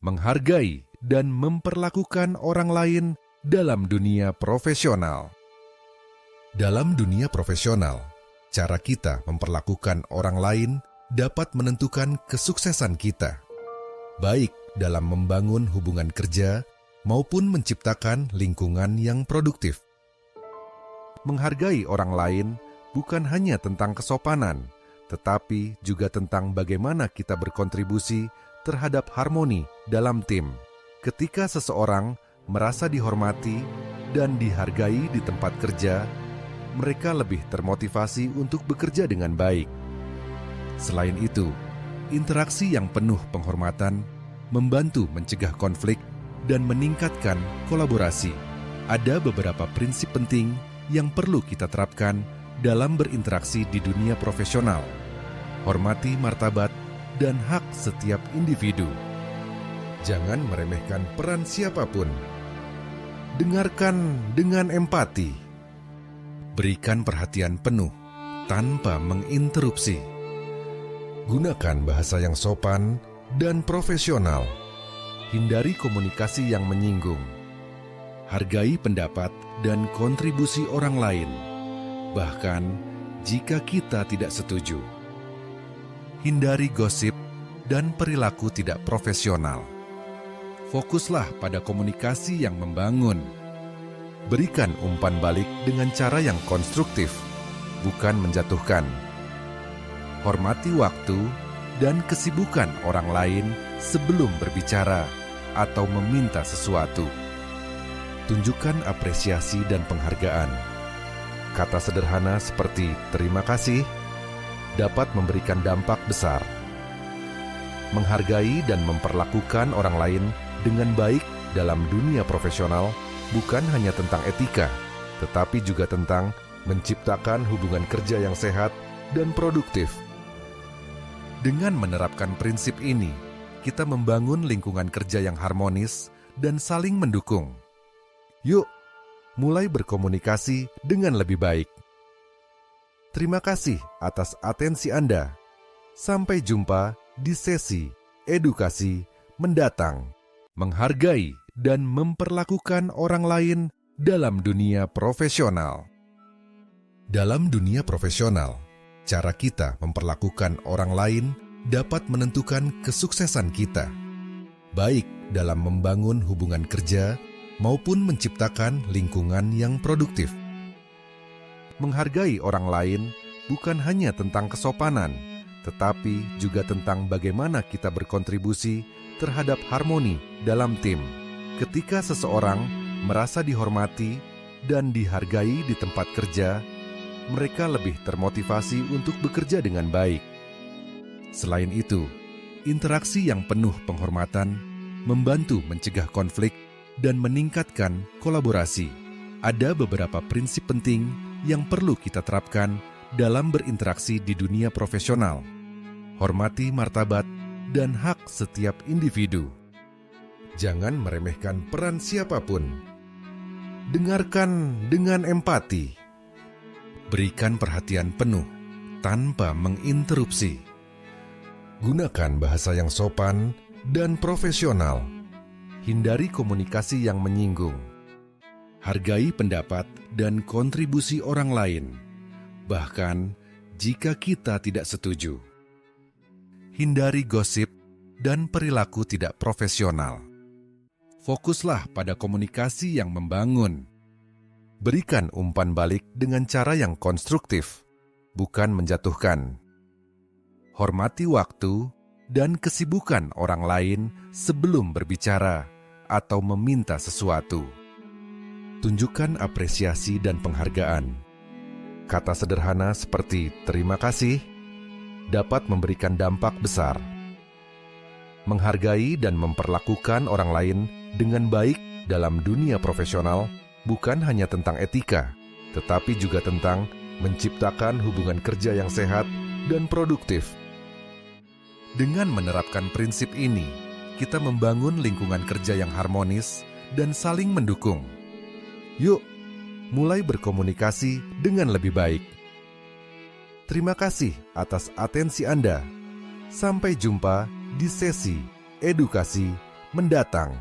menghargai dan memperlakukan orang lain dalam dunia profesional. Dalam dunia profesional, cara kita memperlakukan orang lain dapat menentukan kesuksesan kita, baik dalam membangun hubungan kerja maupun menciptakan lingkungan yang produktif. Menghargai orang lain bukan hanya tentang kesopanan, tetapi juga tentang bagaimana kita berkontribusi terhadap harmoni dalam tim. Ketika seseorang merasa dihormati dan dihargai di tempat kerja, mereka lebih termotivasi untuk bekerja dengan baik. Selain itu, interaksi yang penuh penghormatan membantu mencegah konflik dan meningkatkan kolaborasi. Ada beberapa prinsip penting yang perlu kita terapkan dalam berinteraksi di dunia profesional. Hormati martabat dan hak setiap individu. Jangan meremehkan peran siapapun. Dengarkan dengan empati. Berikan perhatian penuh tanpa menginterupsi. Gunakan bahasa yang sopan dan profesional. Hindari komunikasi yang menyinggung. Hargai pendapat dan kontribusi orang lain, bahkan jika kita tidak setuju. Hindari gosip dan perilaku tidak profesional. Fokuslah pada komunikasi yang membangun. Berikan umpan balik dengan cara yang konstruktif, bukan menjatuhkan. Hormati waktu dan kesibukan orang lain sebelum berbicara atau meminta sesuatu. Tunjukkan apresiasi dan penghargaan. Kata sederhana seperti terima kasih dapat memberikan dampak besar. Menghargai dan memperlakukan orang lain dengan baik dalam dunia profesional bukan hanya tentang etika, tetapi juga tentang menciptakan hubungan kerja yang sehat dan produktif. Dengan menerapkan prinsip ini, kita membangun lingkungan kerja yang harmonis dan saling mendukung. Yuk, mulai berkomunikasi dengan lebih baik. Terima kasih atas atensi Anda. Sampai jumpa di sesi edukasi mendatang. Menghargai dan memperlakukan orang lain dalam dunia profesional. Dalam dunia profesional, cara kita memperlakukan orang lain dapat menentukan kesuksesan kita, baik dalam membangun hubungan kerja maupun menciptakan lingkungan yang produktif. Menghargai orang lain bukan hanya tentang kesopanan, tetapi juga tentang bagaimana kita berkontribusi terhadap harmoni dalam tim. Ketika seseorang merasa dihormati dan dihargai di tempat kerja, mereka lebih termotivasi untuk bekerja dengan baik. Selain itu, interaksi yang penuh penghormatan membantu mencegah konflik dan meningkatkan kolaborasi. Ada beberapa prinsip penting yang perlu kita terapkan dalam berinteraksi di dunia profesional. Hormati martabat dan hak setiap individu. Jangan meremehkan peran siapapun. Dengarkan dengan empati. Berikan perhatian penuh tanpa menginterupsi. Gunakan bahasa yang sopan dan profesional. Hindari komunikasi yang menyinggung. Hargai pendapat dan kontribusi orang lain, bahkan jika kita tidak setuju. Hindari gosip dan perilaku tidak profesional. Fokuslah pada komunikasi yang membangun. Berikan umpan balik dengan cara yang konstruktif, bukan menjatuhkan. Hormati waktu dan kesibukan orang lain sebelum berbicara atau meminta sesuatu. Tunjukkan apresiasi dan penghargaan. Kata sederhana seperti terima kasih dapat memberikan dampak besar. Menghargai dan memperlakukan orang lain dengan baik dalam dunia profesional bukan hanya tentang etika, tetapi juga tentang menciptakan hubungan kerja yang sehat dan produktif. Dengan menerapkan prinsip ini, kita membangun lingkungan kerja yang harmonis dan saling mendukung. Yuk, mulai berkomunikasi dengan lebih baik. Terima kasih atas atensi Anda. Sampai jumpa di sesi edukasi mendatang.